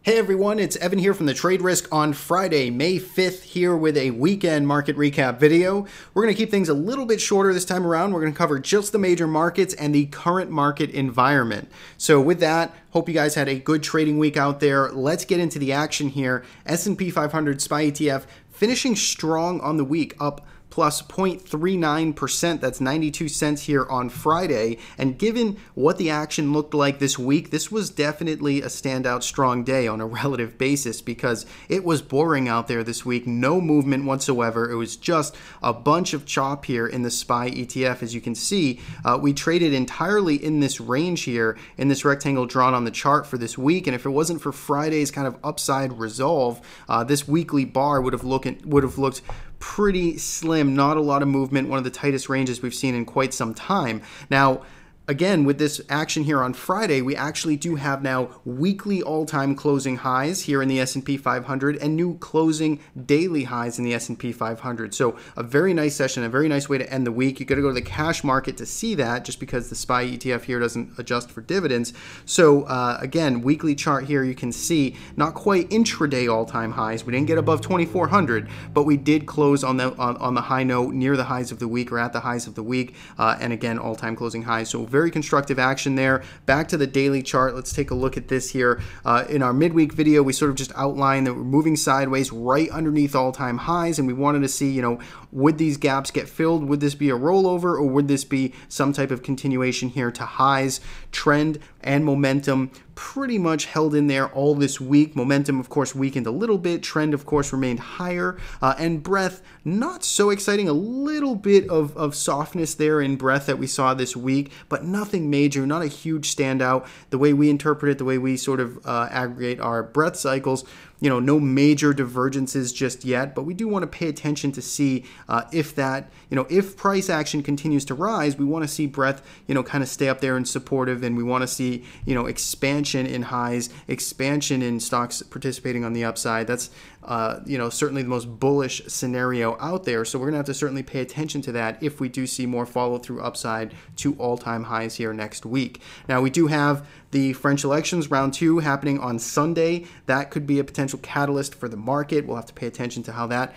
Hey everyone, it's Evan here from the Trade Risk on Friday, May 5th, here with a weekend market recap video. We're going to keep things a little bit shorter this time around. We're going to cover just the major markets and the current market environment. So with that, hope you guys had a good trading week out there. Let's get into the action here. S&P 500 SPY ETF finishing strong on the week, up plus 0.39%. That's 92 cents here on Friday. And given what the action looked like this week, this was definitely a standout strong day on a relative basis because it was boring out there this week. No movement whatsoever. It was just a bunch of chop here in the SPY ETF. As you can see, we traded entirely in this range here in this rectangle drawn on the chart for this week. And if it wasn't for Friday's kind of upside resolve, this weekly bar would have looked pretty slim, not a lot of movement, one of the tightest ranges we've seen in quite some time. Now, again, with this action here on Friday, we actually do have now weekly all-time closing highs here in the S&P 500 and new closing daily highs in the S&P 500. So a very nice session, a very nice way to end the week. You got to go to the cash market to see that just because the SPY ETF here doesn't adjust for dividends. So again, weekly chart here, you can see not quite intraday all-time highs. We didn't get above 2,400, but we did close on the high note near the highs of the week or at the highs of the week. And again, all-time closing highs. So very constructive action there. Back to the daily chart. Let's take a look at this here. In our midweek video, we sort of just outlined that we're moving sideways right underneath all-time highs, and we wanted to see, would these gaps get filled? Would this be a rollover, or would this be some type of continuation here to highs? Trend and momentum pretty much held in there all this week. Momentum, of course, weakened a little bit. Trend, of course, remained higher. And breadth, not so exciting. A little bit of softness there in breadth that we saw this week, but nothing major, not a huge standout. The way we interpret it, the way we sort of aggregate our breadth cycles, no major divergences just yet, but we do want to pay attention to see if that, if price action continues to rise, we want to see breadth, kind of stay up there and supportive, and we want to see, expansion in highs, expansion in stocks participating on the upside. That's, certainly the most bullish scenario out there. So we're going to have to certainly pay attention to that if we do see more follow through upside to all-time highs here next week. Now, we do have the French elections, round 2, happening on Sunday. That could be a potential catalyst for the market. We'll have to pay attention to how that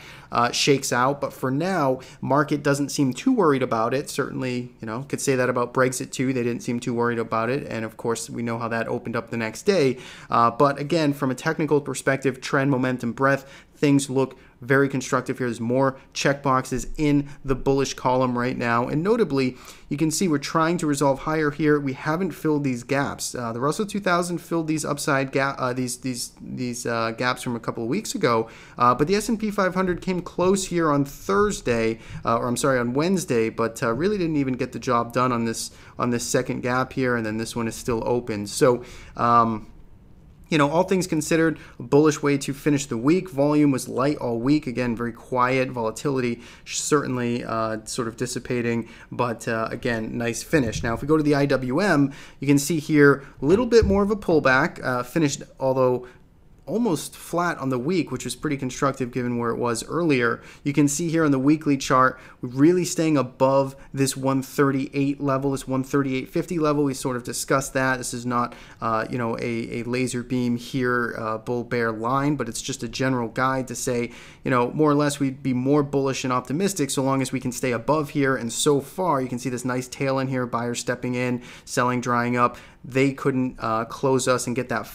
shakes out. But for now, market doesn't seem too worried about it. Certainly, could say that about Brexit too. They didn't seem too worried about it. And of course, we know how that opened up the next day. But again, from a technical perspective, trend, momentum, breadth, things look very constructive here. There's more check boxes in the bullish column right now. And notably, you can see we're trying to resolve higher here. We haven't filled these gaps. The Russell 2000 filled these upside gaps from a couple of weeks ago. But the S&P 500 came close here on on Wednesday, but really didn't even get the job done on this second gap here. And then this one is still open. So, all things considered, a bullish way to finish the week. Volume was light all week. Again, very quiet. Volatility certainly sort of dissipating, but again, nice finish. Now, if we go to the IWM, you can see here a little bit more of a pullback. Finished, although almost flat on the week, which was pretty constructive given where it was earlier. You can see here on the weekly chart, we're really staying above this 138 level, this 138.50 level. We sort of discussed that. This is not, a laser beam here, bull bear line, but it's just a general guide to say, more or less we'd be more bullish and optimistic so long as we can stay above here. And so far, you can see this nice tail in here, buyers stepping in, selling drying up. They couldn't close us and get that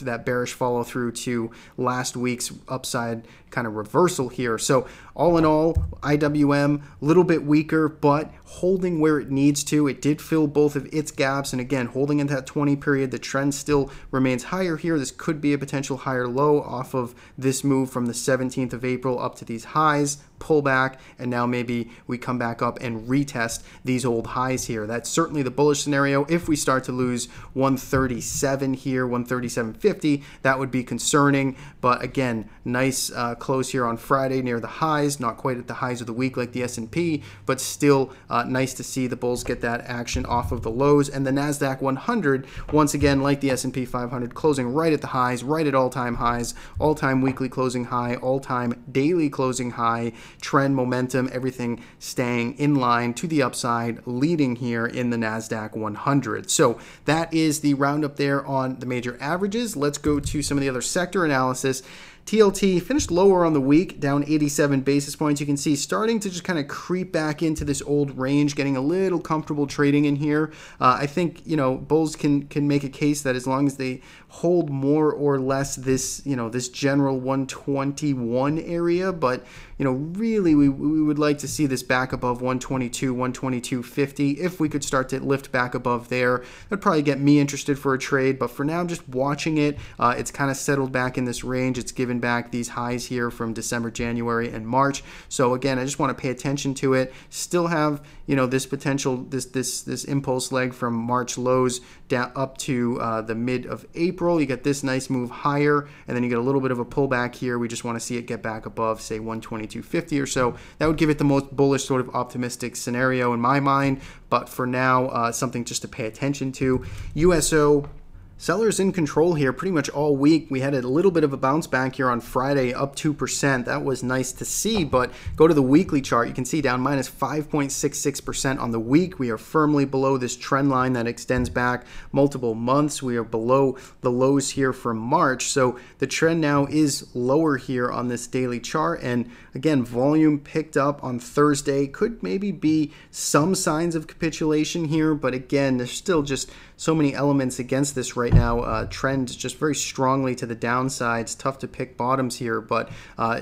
that bearish follow through to last week's upside kind of reversal here. So all in all, IWM a little bit weaker, but holding where it needs to. It did fill both of its gaps, and again, holding into that 20 period. The trend still remains higher here. This could be a potential higher low off of this move from the 17th of April up to these highs, pullback, and now maybe we come back up and retest these old highs here. That's certainly the bullish scenario. If we start to lose 137 here, 137.50, that would be concerning. But again, nice close here on Friday near the highs. highs, not quite at the highs of the week like the S&P, but still nice to see the bulls get that action off of the lows. And the NASDAQ 100, once again, like the S&P 500, closing right at the highs, right at all-time highs, all-time weekly closing high, all-time daily closing high, trend momentum, everything staying in line to the upside, leading here in the NASDAQ 100. So that is the roundup there on the major averages. Let's go to some of the other sector analysis. TLT finished lower on the week, down 87 basis points. You can see starting to just kind of creep back into this old range, getting a little comfortable trading in here. I think, you know, bulls can make a case that as long as they hold more or less this, you know, this general 121 area, but, you know, really we would like to see this back above 122, 122.50. If we could start to lift back above there, that'd probably get me interested for a trade. But for now, I'm just watching it. It's kind of settled back in this range. It's given back these highs here from December, January, and March. So again, I just want to pay attention to it. Still have, you know, this potential, this impulse leg from March lows down up to the mid of April. You get this nice move higher, and then you get a little bit of a pullback here. We just want to see it get back above, say, 122.50 or so. That would give it the most bullish, sort of optimistic scenario in my mind. But for now, something just to pay attention to. USO. Sellers in control here pretty much all week. We had a little bit of a bounce back here on Friday, up 2%. That was nice to see, but go to the weekly chart. You can see down minus 5.66% on the week. We are firmly below this trend line that extends back multiple months. We are below the lows here from March. So the trend now is lower here on this daily chart. And again, volume picked up on Thursday. Could maybe be some signs of capitulation here, but again, there's still just so many elements against this right now. Trend just very strongly to the downside. It's tough to pick bottoms here, but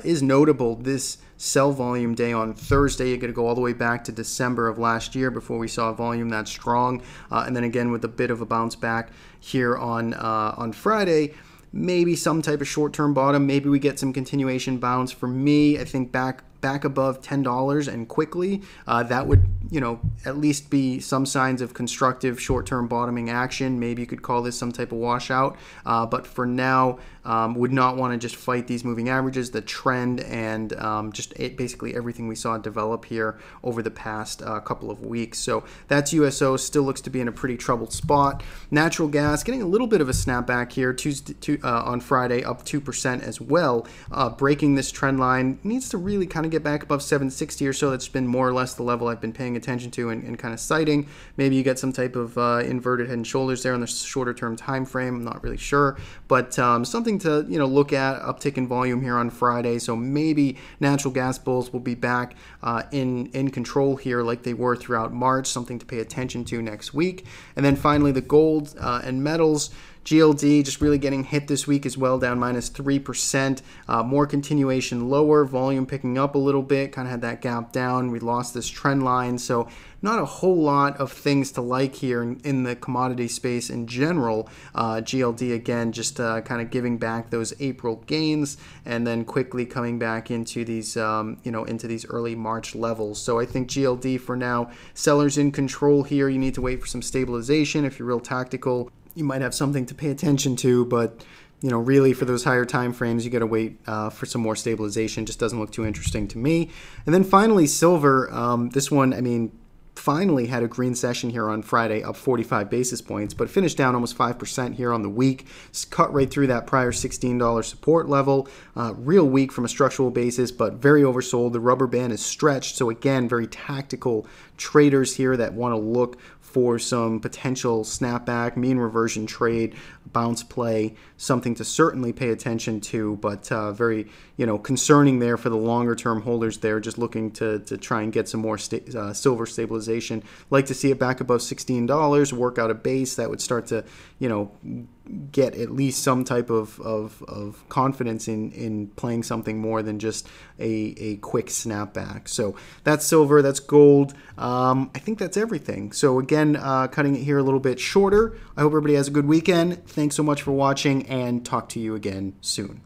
is notable this sell volume day on Thursday. You're going to go all the way back to December of last year before we saw volume that strong. And then again with a bit of a bounce back here on Friday. Maybe some type of short-term bottom. Maybe we get some continuation bounce. For me, I think back above $10 and quickly. That would, you know, at least be some signs of constructive short-term bottoming action. Maybe you could call this some type of washout. But for now, would not want to just fight these moving averages, the trend, and basically everything we saw develop here over the past couple of weeks. So that's USO. Still looks to be in a pretty troubled spot. Natural gas getting a little bit of a snapback here on Friday, up 2% as well. Breaking this trend line, needs to really kind of get back above 760 or so. That's been more or less the level I've been paying attention to and kind of citing. Maybe you get some type of inverted head and shoulders there on the shorter term time frame. I'm not really sure, but something to, you know, look at. Uptick in volume here on Friday, so maybe natural gas bulls will be back in control here like they were throughout March. Something to pay attention to next week. And then finally the gold and metals. GLD just really getting hit this week as well, down minus 3%. More continuation lower, volume picking up a little bit, kind of had that gap down. We lost this trend line, so not a whole lot of things to like here in the commodity space in general. GLD again just kind of giving back those April gains and then quickly coming back into these into these early March levels. So I think GLD for now, sellers in control here. You need to wait for some stabilization. If you're real tactical, you might have something to pay attention to, but you know, really for those higher time frames, you got to wait for some more stabilization. Just doesn't look too interesting to me. And then finally, silver. This one, I mean, finally had a green session here on Friday, up 45 basis points, but finished down almost 5% here on the week. It's cut right through that prior $16 support level. Real weak from a structural basis, but very oversold. The rubber band is stretched, so again, very tactical traders here that want to look for some potential snapback, mean reversion trade, bounce play, something to certainly pay attention to, but very, you know, concerning there for the longer term holders there, just looking to try and get some more silver stabilization. Like to see it back above $16, work out a base that would start to, you know, get at least some type of confidence in playing something more than just a quick snapback. So that's silver, that's gold. I think that's everything. So again, cutting it here a little bit shorter. I hope everybody has a good weekend. Thanks so much for watching, and talk to you again soon.